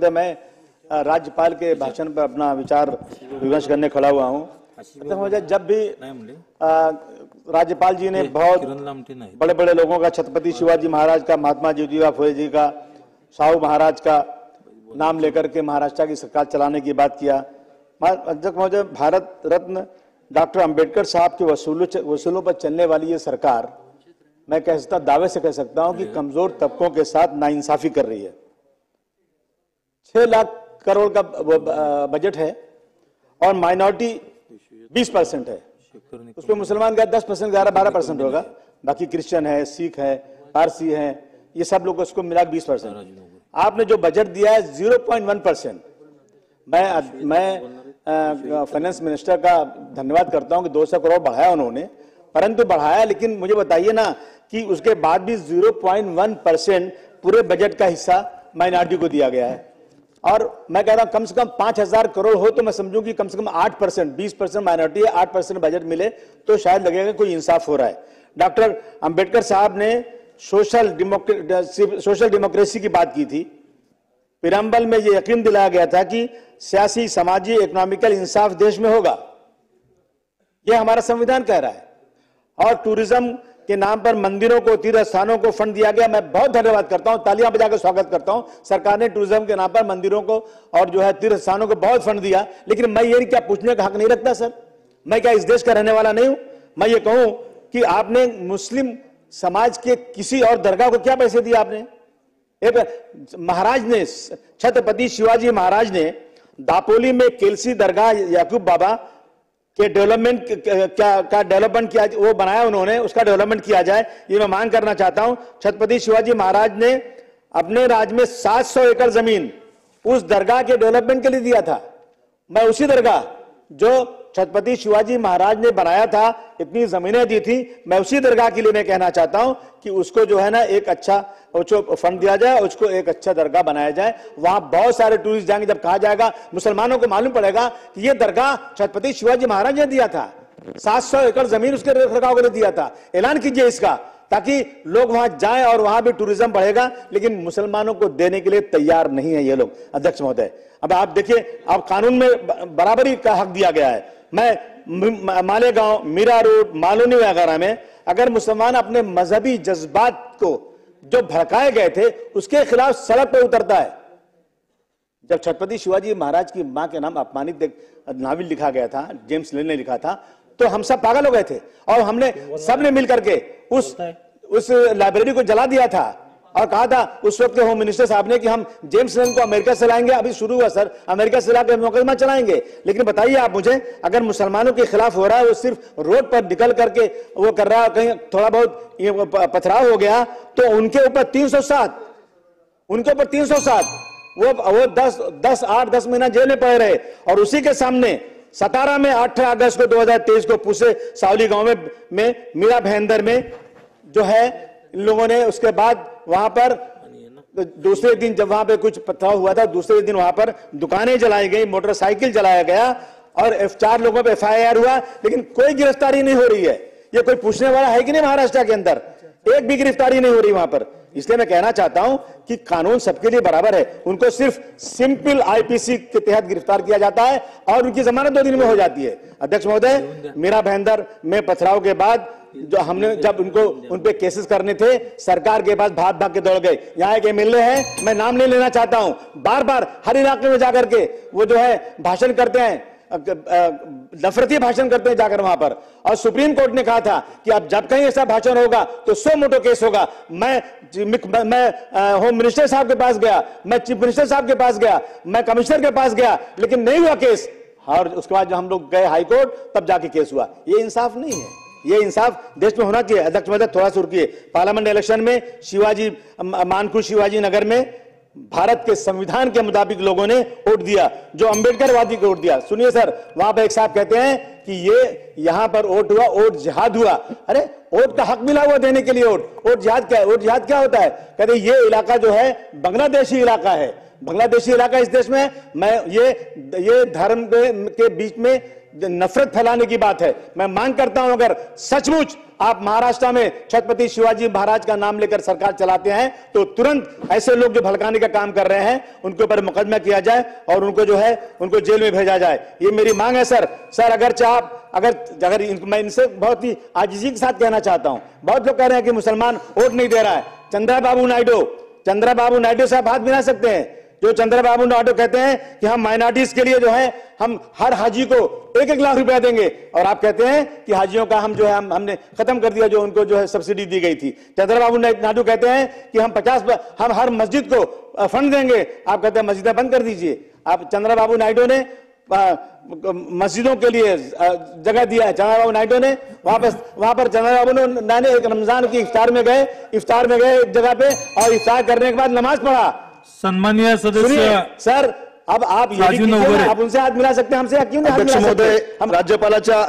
महोदय, मैं राज्यपाल के भाषण पर अपना विचार विमर्श करने खड़ा हुआ हूँ। अध्यक्ष महोदय, जब भी राज्यपाल जी ने बहुत बड़े बड़े लोगों का, छत्रपति शिवाजी महाराज का, महात्मा ज्योतिबा फुले जी का, शाहू महाराज का नाम लेकर के महाराष्ट्र की सरकार चलाने की बात किया। अध्यक्ष महोदय, भारत रत्न डॉक्टर अंबेडकर साहब के वसूलों पर चलने वाली ये सरकार, मैं दावे से कह सकता हूं कि कमजोर तबकों के साथ नाइंसाफी कर रही है। 6 लाख करोड़ का बजट है और माइनॉरिटी 20% है, उसमें मुसलमान का 10%, 11-12% होगा, बाकी क्रिश्चियन है, सिख है, पारसी है, ये सब लोग उसको मिला 20%। आपने जो बजट दिया है 0.1%। मैं फाइनेंस मिनिस्टर का धन्यवाद करता हूं कि 200 करोड़ बढ़ाया उन्होंने, परंतु बढ़ाया, लेकिन मुझे बताइए ना कि उसके बाद भी 0.1% पूरे बजट का हिस्सा माइनॉरिटी को दिया गया है। और मैं कह रहा हूं कम से कम 5000 करोड़ हो तो मैं समझूं कि कम से कम 8%, 20% माइनॉरिटी है, 8% बजट मिले तो शायद लगेगा कोई इंसाफ हो रहा है। डॉक्टर अंबेडकर साहब ने सोशल डेमोक्रेसी की बात की थी। पिराम्बल में यह यकीन दिलाया गया था कि सियासी, समाजी, इकोनॉमिकल इंसाफ देश में होगा, यह हमारा संविधान कह रहा है। और टूरिज्म के नाम पर मंदिरों को, तीर्थ स्थानों को फंड दिया गया। मैं बहुत धन्यवाद करता हूं, तालियां बजाकर स्वागत करता हूं। सरकार ने टूरिज्म के नाम पर मंदिरों को और जो है तीर्थ स्थानों को बहुत फंड दिया, लेकिन मैं ये क्या पूछने का हक नहीं रखता सर? मैं क्या इस देश का रहने वाला नहीं हूं? मैं ये कहूं कि आपने मुस्लिम समाज के किसी और दरगाह को क्या पैसे दिए? आपने एक महाराज ने, छत्रपति शिवाजी महाराज ने दापोली में केलसी दरगाह याकूब बाबा के डेवलपमेंट का डेवलपमेंट किया, वो बनाया उन्होंने, उसका डेवलपमेंट किया जाए, ये मैं मांग करना चाहता हूं। छत्रपति शिवाजी महाराज ने अपने राज्य में 700 एकड़ जमीन उस दरगाह के डेवलपमेंट के लिए दिया था। मैं उसी दरगाह जो छत्रपति शिवाजी महाराज ने बनाया था, इतनी जमीनें दी थी, मैं उसी दरगाह के लिए मैं कहना चाहता हूं कि उसको जो है ना एक अच्छा फंड दिया जाए, उसको एक अच्छा दरगाह बनाया जाए। वहां बहुत सारे टूरिस्ट जाएंगे, जब कहा जाएगा मुसलमानों को मालूम पड़ेगा कि यह दरगाह छत्रपति शिवाजी महाराज ने दिया था। 700 एकड़ जमीन उसके रखरखाव के लिए दिया था। ऐलान कीजिए इसका, ताकि लोग वहां जाएं और वहां भी टूरिज्म बढ़ेगा, लेकिन मुसलमानों को देने के लिए तैयार नहीं है ये लोग। अध्यक्ष महोदय, अब आप देखिए, अब कानून में बराबरी का हक दिया गया है। मैं मालेगांव, मीरा रोड, मालोनी वगैरह में अगर मुसलमान अपने मजहबी जज्बात को जो भड़काए गए थे उसके खिलाफ सड़क पर उतरता है। जब छत्रपति शिवाजी महाराज की मां के नाम अपमानित नावल लिखा गया था, जेम्स लेन ने लिखा था, तो हम सब पागल हो गए थे और हमने सबने मिलकर के उस लाइब्रेरी को जला दिया था और कहा था उस वक्त के होम मिनिस्टर साहब ने कि हम जेम्स लेन को अमेरिका से लाएंगे। अभी शुरू हुआ सर, अमेरिका से लाकर मुकदमा चलाएंगे। लेकिन बताइए आप मुझे, अगर मुसलमानों के खिलाफ हो रहा है, वो सिर्फ रोड पर निकल करके वो कर रहा है, कहीं थोड़ा बहुत पथराव हो गया तो उनके ऊपर 307, वो 10 महीना जेल में पड़े रहे। और उसी के सामने सतारा में 18 अगस्त को 2023 को पूसे सावली गांव में मीरा भयंदर में जो है इन लोगों ने, उसके बाद वहां पर दूसरे दिन जब वहां पे कुछ पथराव हुआ था, दूसरे दिन वहां पर दुकानें जलाई गई, मोटरसाइकिल जलाया गया और 4 लोगों पे FIR हुआ, लेकिन कोई गिरफ्तारी नहीं हो रही है। ये कोई पूछने वाला है कि नहीं? महाराष्ट्र के अंदर एक भी गिरफ्तारी नहीं हो रही वहां पर। इसलिए मैं कहना चाहता हूं कि कानून सबके लिए बराबर है। उनको सिर्फ सिंपल IPC के तहत गिरफ्तार किया जाता है और उनकी जमानत 2 दिन में हो जाती है। अध्यक्ष महोदय, मीरा भयंदर में पथराव के बाद जो हमने जब उन पे केसेस करने थे, सरकार के पास भाग के दौड़ गए। यहाँ एक MLA है, मैं नाम नहीं लेना चाहता हूं, बार बार हर इलाके में जाकर के वो जो है भाषण करते हैं, नफरती भाषण करते हैं जाकर वहां पर। और सुप्रीम कोर्ट ने कहा था कि अब जब कहीं ऐसा भाषण होगा तो 100 मोटो केस होगा। मैं होम मिनिस्टर साहब के पास गया, मैं चीफ मिनिस्टर साहब के पास गया, मैं कमिश्नर के पास गया, लेकिन नहीं हुआ केस। और उसके बाद जब हम लोग गए हाई कोर्ट, तब जाके केस हुआ। ये इंसाफ नहीं है, ये इंसाफ देश में होना चाहिए। अध्यक्ष महोदय, थोड़ा सा रुकिए। पार्लियामेंट इलेक्शन में मानकुर शिवाजी नगर में भारत के संविधान के मुताबिक लोगों ने वोट दिया, जो अंबेडकरवादी को वोट दिया। सुनिए सर, वहां पर एक साहब कहते हैं कि ये यहां पर वोट हुआ, वोट जिहाद हुआ। अरे वोट का हक मिला हुआ देने के लिए वोट जिहाद क्या है? वोट जिहाद क्या होता है? कहते ये इलाका जो है बांग्लादेशी इलाका है, बांग्लादेशी इलाका इस देश में। मैं ये धर्म के बीच में नफरत फैलाने की बात है। मैं मांग करता हूं अगर सचमुच आप महाराष्ट्र में छत्रपति शिवाजी महाराज का नाम लेकर सरकार चलाते हैं तो तुरंत ऐसे लोग जो भड़काने का काम कर रहे हैं उनके ऊपर मुकदमा किया जाए और उनको जो है उनको जेल में भेजा जाए। ये मेरी मांग है सर। अगर मैं इनसे बहुत ही आजिजी के साथ कहना चाहता हूं, बहुत लोग कह रहे हैं कि मुसलमान वोट नहीं दे रहा है। चंद्रबाबू नायडू साहब हाथ मिला सकते हैं। जो चंद्रबाबू नायडू कहते हैं कि हम माइनॉरिटीज के लिए जो है हम हर हाजी को 1-1 लाख रुपया देंगे, और आप कहते हैं कि हाजियों का हम जो है हमने खत्म कर दिया जो उनको जो है सब्सिडी दी गई थी। चंद्रबाबू नायडू कहते हैं कि हम हर मस्जिद को फंड देंगे, आप कहते हैं मस्जिदें बंद कर दीजिए। आप चंद्रबाबू नायडू ने मस्जिदों के लिए जगह दिया है। चंद्रबाबू नायडू ने वहां पर चंद्रबाबू ने एक रमजान की इफ्तार में गए एक जगह पे, और इफ्तार करने के बाद नमाज पढ़ा। सन्माननीय सदस्य सर, अब आप उनसे हाथ मिला सकते हैं, हमसे क्यों नहीं हाथ मिला सकते? राज्यपालाच्या